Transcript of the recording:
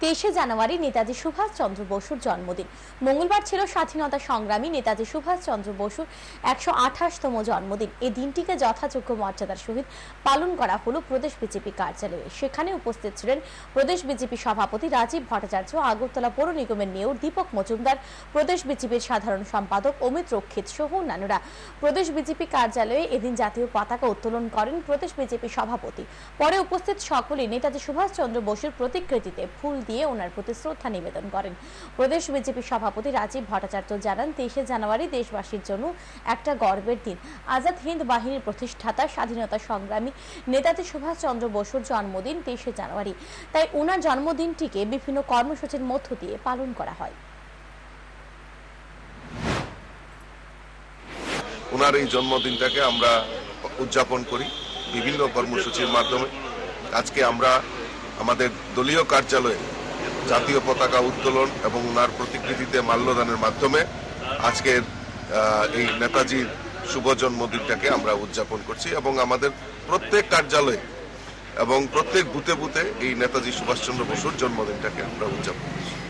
23শে জানুয়ারি নেতাজি সুভাষ চন্দ্র বসুর জন্মদিন। মঙ্গলবার ছিল স্বাধীনতা সংগ্রামী নেতাজি সুভাষ চন্দ্র বসুর 128তম জন্মদিন। এই দিনটিকে যথাযোগ্য মর্যাদার সহিত পালন করা হলো প্রদেশ বিজেপি কার্যালয়ে। সেখানে উপস্থিত ছিলেন প্রদেশ বিজেপি সভাপতি রাজীব ভট্টাচার্য, আগরতলা পৌর নিগমের মেয়র দীপক মজুমদার, প্রদেশ বিজেপির সাধারণ সম্পাদক অমিত রক্ষিত সহ অন্যান্যরা। প্রদেশ বিজেপি কার্যালয়ে এদিন জাতীয় পতাকা উত্তোলন করেন প্রদেশ বিজেপি সভাপতি। পরে উপস্থিত সকলেই নেতাজি সুভাষ চন্দ্র বসুর প্রতিকৃতিতে ফুল দিয়ে ওনার প্রতি শ্রদ্ধা নিবেদন করেন। প্রদেশ বিজেপি সভাপতি রাজীব ভট্টাচার্য জানান, 23শে জানুয়ারি দেশবাসীর জন্য একটা গর্বের দিন। আজাদ হিন্দ বাহিনীর প্রতিষ্ঠাতা স্বাধীনতা সংগ্রামী নেতাজি সুভাষ চন্দ্র বসুর জন্মদিন 23শে জানুয়ারি। তাই ওনার জন্মদিনটিকে বিভিন্ন কর্মসূচির মধ্য দিয়ে পালন করা হয়। ওনার এই জন্মদিনটাকে আমরা উদযাপন করি বিভিন্ন কর্মসূচির মাধ্যমে। আজকে আমরা আমাদের দলীয় কার্যালয়ে জাতীয় পতাকা উত্তোলন এবং ওনার প্রতিকৃতিতে মাল্যদানের মাধ্যমে আজকের এই নেতাজির শুভ জন্মদিনটাকে আমরা উদযাপন করছি এবং আমাদের প্রত্যেক কার্যালয়ে এবং প্রত্যেক বুথে বুথে এই নেতাজি সুভাষচন্দ্র বসুর জন্মদিনটাকে আমরা উদযাপন করছি।